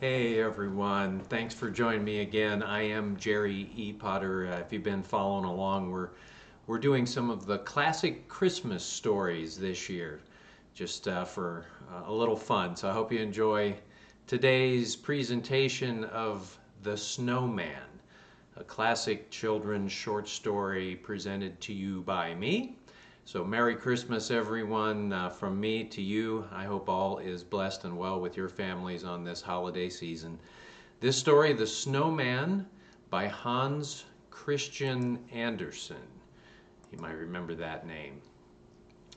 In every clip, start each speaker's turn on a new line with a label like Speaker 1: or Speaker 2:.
Speaker 1: Hey everyone, thanks for joining me again. I am Gerry E. Potter. If you've been following along, we're doing some of the classic Christmas stories this year, just for a little fun. So I hope you enjoy today's presentation of The Snowman, a classic children's short story presented to you by me. So Merry Christmas, everyone, from me to you. I hope all is blessed and well with your families on this holiday season. This story, The Snowman, by Hans Christian Andersen. You might remember that name.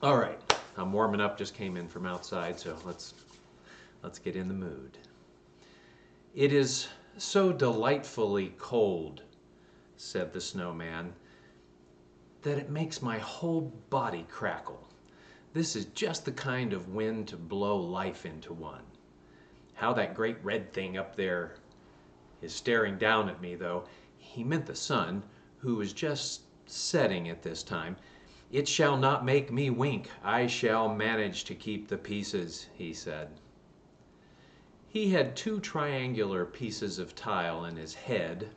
Speaker 1: All right, I'm warming up, just came in from outside, so let's get in the mood. It is so delightfully cold, said the snowman, that it makes my whole body crackle. This is just the kind of wind to blow life into one. How that great red thing up there is staring down at me, though. He meant the sun, who was just setting at this time. It shall not make me wink. I shall manage to keep the pieces, he said. He had two triangular pieces of tile in his head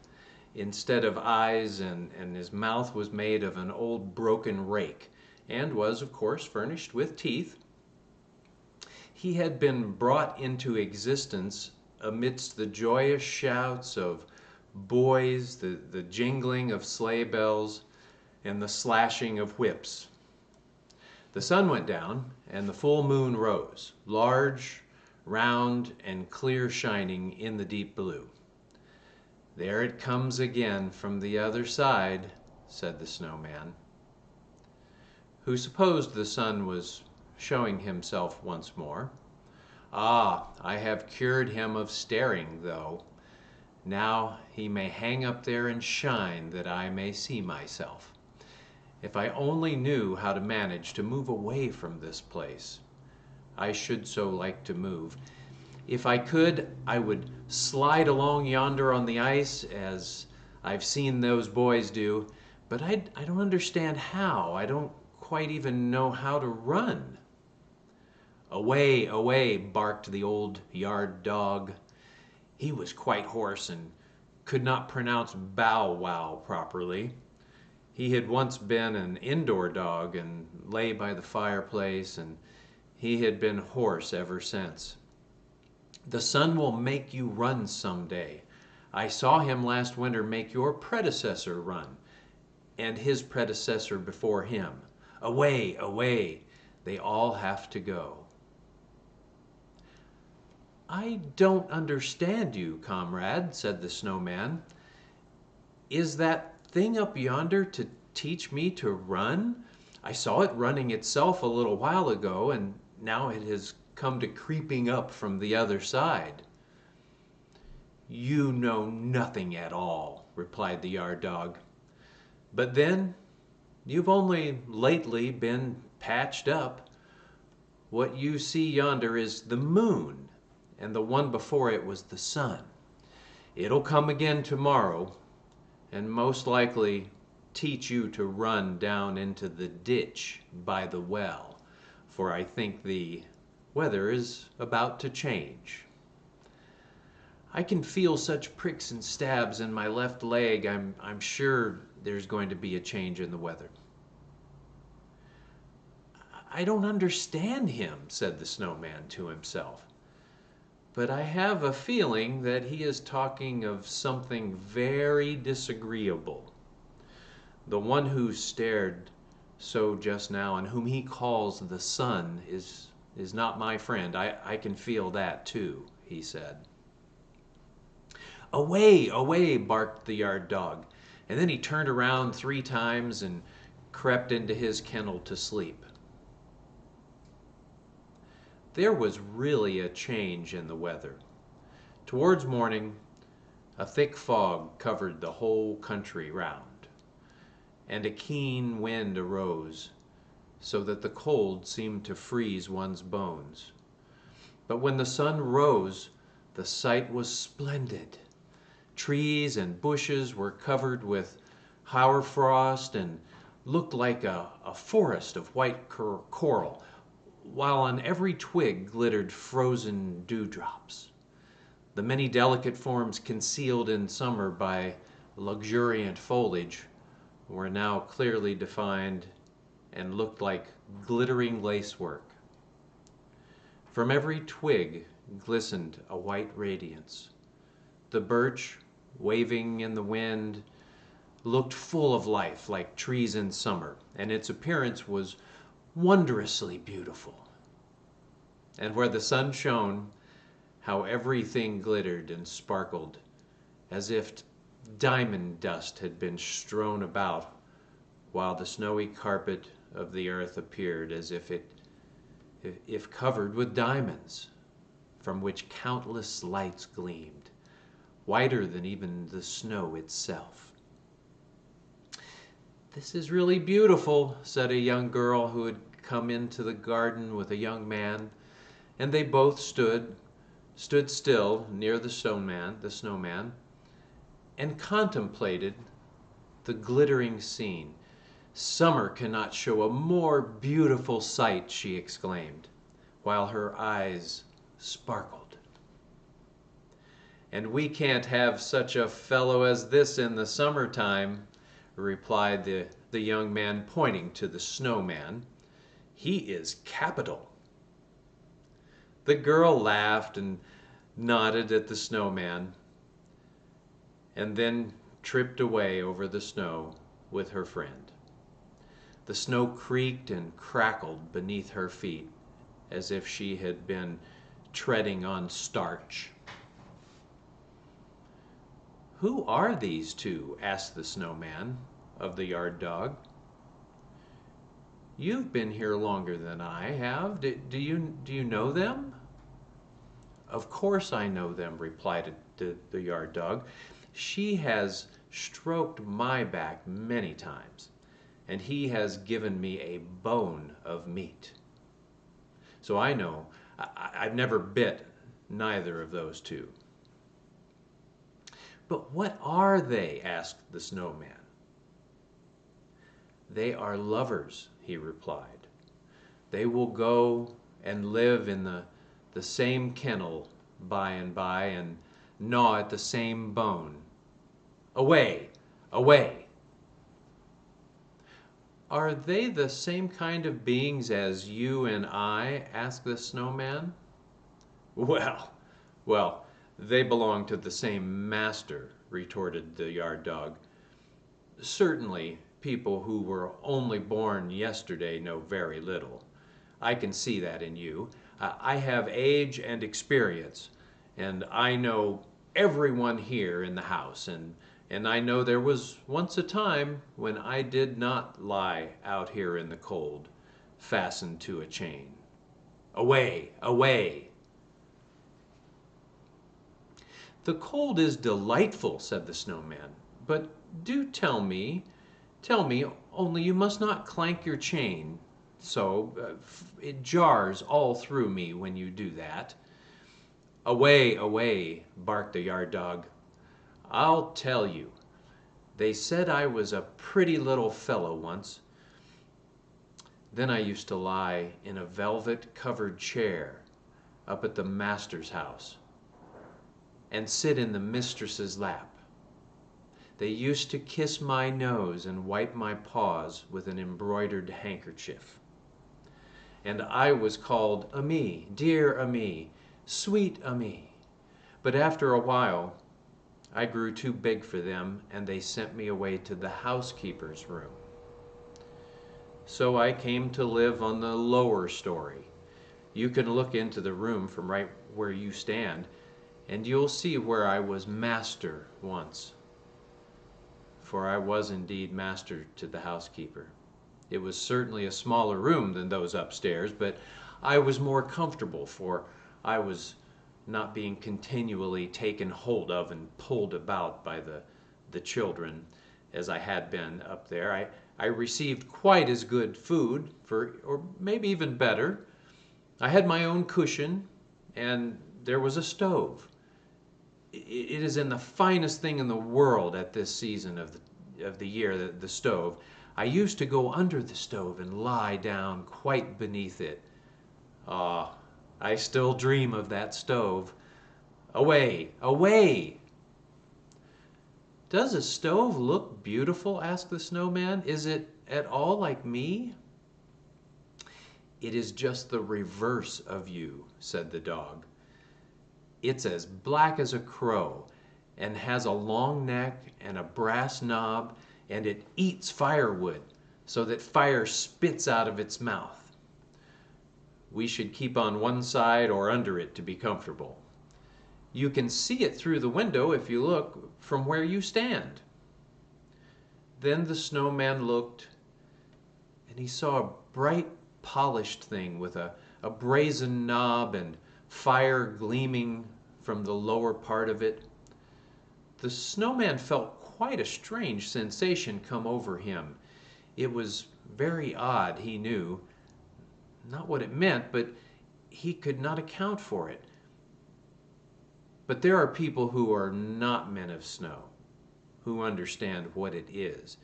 Speaker 1: instead of eyes, and his mouth was made of an old broken rake, and was, of course, furnished with teeth. He had been brought into existence amidst the joyous shouts of boys, the jingling of sleigh bells, and the slashing of whips. The sun went down, and the full moon rose, large, round, and clear shining in the deep blue. There it comes again from the other side, said the snowman, who supposed the sun was showing himself once more. Ah, I have cured him of staring, though. Now he may hang up there and shine, that I may see myself. If I only knew how to manage to move away from this place. I should so like to move. If I could, I would slide along yonder on the ice, as I've seen those boys do, but I don't understand how. I don't quite even know how to run. Away, away, barked the old yard dog. He was quite hoarse and could not pronounce bow wow properly. He had once been an indoor dog and lay by the fireplace, and he had been hoarse ever since. The sun will make you run someday. I saw him last winter make your predecessor run, and his predecessor before him. Away, away, they all have to go. I don't understand you, comrade, said the snowman. Is that thing up yonder to teach me to run? I saw it running itself a little while ago, and now it has come to creeping up from the other side. You know nothing at all, replied the yard dog. But then, you've only lately been patched up. What you see yonder is the moon, and the one before it was the sun. It'll come again tomorrow, and most likely teach you to run down into the ditch by the well, for I think the weather is about to change. I can feel such pricks and stabs in my left leg. I'm sure there's going to be a change in the weather. I don't understand him, said the snowman to himself. But I have a feeling that he is talking of something very disagreeable. The one who stared so just now, and whom he calls the sun, is not my friend. I can feel that too, he said. Away, away, barked the yard dog, and then he turned around 3 times and crept into his kennel to sleep. There was really a change in the weather. Towards morning, a thick fog covered the whole country round, and a keen wind arose, so that the cold seemed to freeze one's bones. But when the sun rose, the sight was splendid. Trees and bushes were covered with hoarfrost and looked like a forest of white coral, while on every twig glittered frozen dewdrops. The many delicate forms concealed in summer by luxuriant foliage were now clearly defined and looked like glittering lacework. From every twig glistened a white radiance. The birch, waving in the wind, looked full of life like trees in summer, and its appearance was wondrously beautiful. And where the sun shone, how everything glittered and sparkled, as if diamond dust had been strewn about, while the snowy carpet of the earth appeared as if covered with diamonds, from which countless lights gleamed, whiter than even the snow itself. "This is really beautiful," said a young girl who had come into the garden with a young man, and they both stood still near the snowman, and contemplated the glittering scene. "Summer cannot show a more beautiful sight," she exclaimed, while her eyes sparkled. "And we can't have such a fellow as this in the summertime," replied the young man, pointing to the snowman. "He is capital." The girl laughed and nodded at the snowman, and then tripped away over the snow with her friend. The snow creaked and crackled beneath her feet as if she had been treading on starch. "Who are these two?" asked the snowman of the yard dog. "You've been here longer than I have. Do you know them?" "Of course I know them," replied the yard dog. "She has stroked my back many times, and he has given me a bone of meat. So I know. I've never bit neither of those two." "But what are they?" asked the snowman. "They are lovers," he replied. "They will go and live in the same kennel by and by, and gnaw at the same bone. Away! Away!" "Are they the same kind of beings as you and I?" asked the snowman. Well, they belong to the same master," retorted the yard dog. "Certainly, people who were only born yesterday know very little. I can see that in you. I have age and experience, and I know everyone here in the house, and I know there was once a time when I did not lie out here in the cold, fastened to a chain. Away! Away!" "The cold is delightful," said the snowman. "But do tell me, only you must not clank your chain so. It jars all through me when you do that." "Away! Away!" barked the yard dog. "I'll tell you. They said I was a pretty little fellow once. Then I used to lie in a velvet-covered chair up at the master's house and sit in the mistress's lap. They used to kiss my nose and wipe my paws with an embroidered handkerchief. And I was called Ami, dear Ami, sweet Ami. But after a while, I grew too big for them, and they sent me away to the housekeeper's room. So I came to live on the lower story. You can look into the room from right where you stand, and you'll see where I was master once. For I was indeed master to the housekeeper. It was certainly a smaller room than those upstairs, but I was more comfortable, for I was not being continually taken hold of and pulled about by the children as I had been up there. I received quite as good food, or maybe even better. I had my own cushion, and there was a stove. It is in the finest thing in the world at this season of the year, the stove. I used to go under the stove and lie down quite beneath it. Ah, I still dream of that stove. Away, away! Does a stove look beautiful? Asked the snowman. Is it at all like me? It is just the reverse of you, said the dog. It's as black as a crow and has a long neck and a brass knob, and it eats firewood so that fire spits out of its mouth. We should keep on one side or under it to be comfortable. You can see it through the window if you look from where you stand. Then the snowman looked, and he saw a bright, polished thing with a brazen knob and fire gleaming from the lower part of it. The snowman felt quite a strange sensation come over him. It was very odd, he knew. Not what it meant, but he could not account for it. But there are people who are not men of snow, who understand what it is.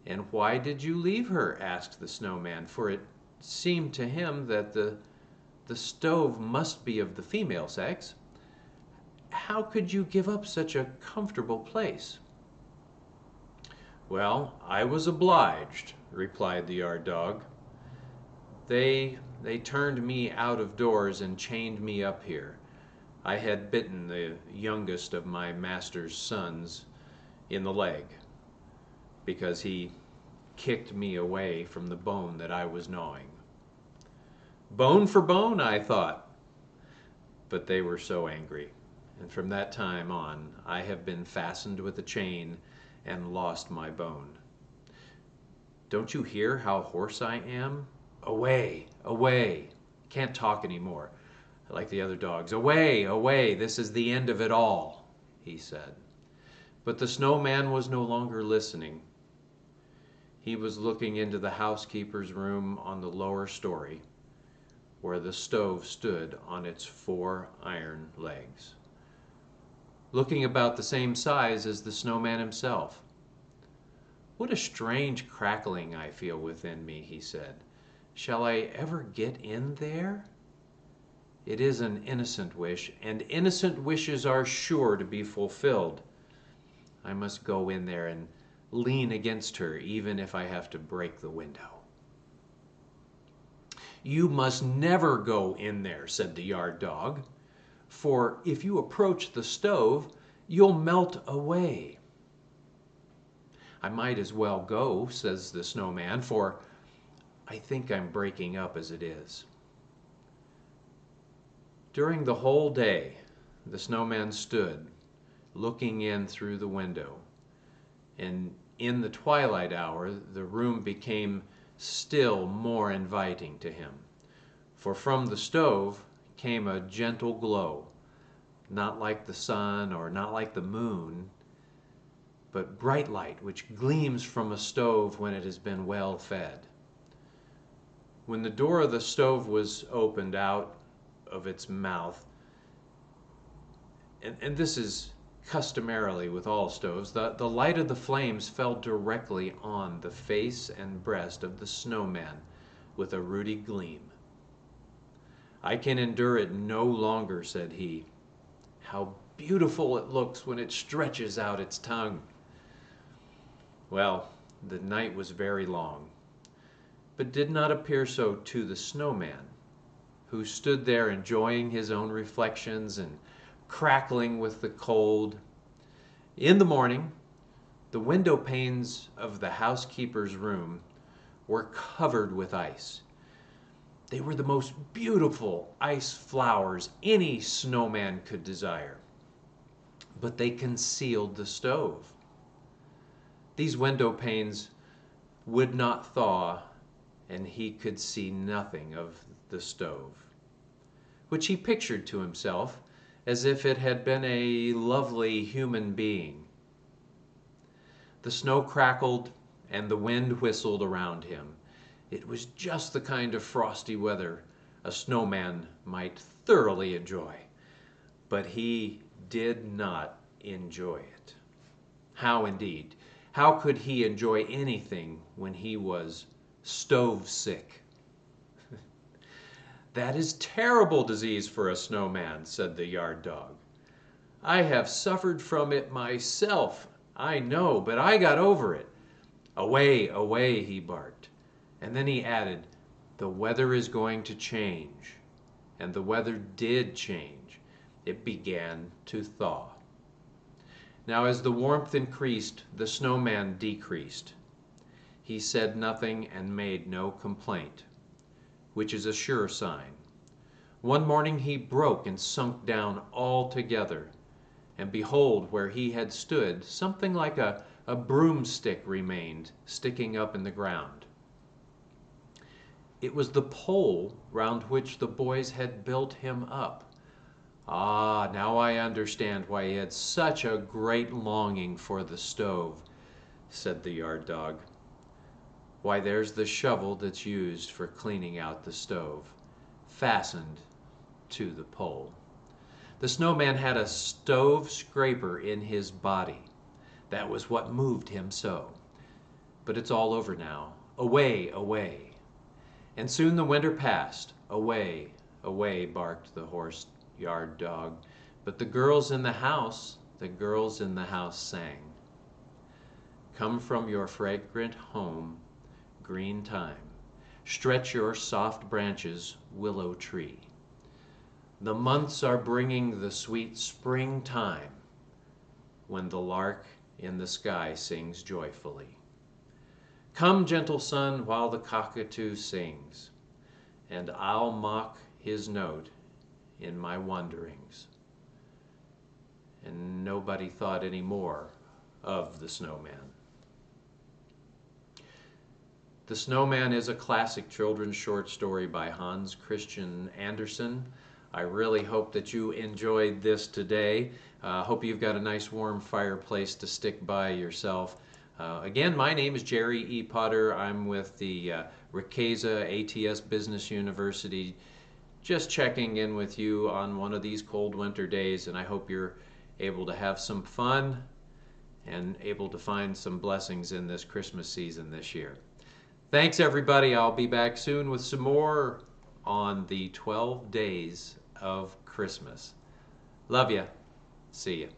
Speaker 1: And why did you leave her? Asked the snowman, for it seemed to him that the stove must be of the female sex. How could you give up such a comfortable place? Well, I was obliged, replied the yard dog. They turned me out of doors and chained me up here. I had bitten the youngest of my master's sons in the leg because he kicked me away from the bone that I was gnawing. Bone for bone, I thought. But they were so angry, and from that time on I have been fastened with a chain and lost my bone. Don't you hear how hoarse I am? Away, away. Can't talk anymore. Like the other dogs. Away, away. This is the end of it all, he said. But the snowman was no longer listening. He was looking into the housekeeper's room on the lower story, where the stove stood on its 4 iron legs, looking about the same size as the snowman himself. What a strange crackling I feel within me, he said. Shall I ever get in there? It is an innocent wish, and innocent wishes are sure to be fulfilled. I must go in there and lean against her, even if I have to break the window. You must never go in there, said the yard dog, for if you approach the stove, you'll melt away. I might as well go, says the snowman, for I think I'm breaking up as it is. During the whole day, the snowman stood, looking in through the window, and in the twilight hour, the room became still more inviting to him, for from the stove came a gentle glow, not like the sun or not like the moon, but bright light which gleams from a stove when it has been well fed. When the door of the stove was opened out of its mouth, and this is customarily with all stoves, the light of the flames fell directly on the face and breast of the snowman with a ruddy gleam. I can endure it no longer, said he. How beautiful it looks when it stretches out its tongue. Well, the night was very long, but did not appear so to the snowman, who stood there enjoying his own reflections and crackling with the cold. In the morning, the window panes of the housekeeper's room were covered with ice. They were the most beautiful ice flowers any snowman could desire, but they concealed the stove. These window panes would not thaw, and he could see nothing of the stove, which he pictured to himself as if it had been a lovely human being. The snow crackled and the wind whistled around him. It was just the kind of frosty weather a snowman might thoroughly enjoy, but he did not enjoy it. How indeed? How could he enjoy anything when he was stove sick? That is terrible disease for a snowman, said the yard dog. I have suffered from it myself, I know, but I got over it. Away, away, he barked. And then he added, the weather is going to change. And the weather did change. It began to thaw. Now as the warmth increased, the snowman decreased. He said nothing and made no complaint, which is a sure sign. One morning he broke and sunk down altogether, and behold, where he had stood, something like a broomstick remained sticking up in the ground. It was the pole round which the boys had built him up. Ah, now I understand why he had such a great longing for the stove, said the yard dog. Why, there's the shovel that's used for cleaning out the stove, fastened to the pole. The snowman had a stove scraper in his body. That was what moved him so. But it's all over now. Away, away. And soon the winter passed. Away, away, barked the horse yard dog. But the girls in the house sang. Come from your fragrant home, green thyme. Stretch your soft branches, willow tree. The months are bringing the sweet springtime, when the lark in the sky sings joyfully. Come, gentle sun, while the cockatoo sings, and I'll mock his note in my wanderings. And nobody thought any more of the snowman. The Snowman is a classic children's short story by Hans Christian Andersen. I really hope that you enjoyed this today. Hope you've got a nice warm fireplace to stick by yourself. Again, my name is Gerry E. Potter. I'm with the Ricasa ATS Business University. Just checking in with you on one of these cold winter days, and I hope you're able to have some fun and able to find some blessings in this Christmas season this year. Thanks, everybody. I'll be back soon with some more on the 12 days of Christmas. Love ya. See ya.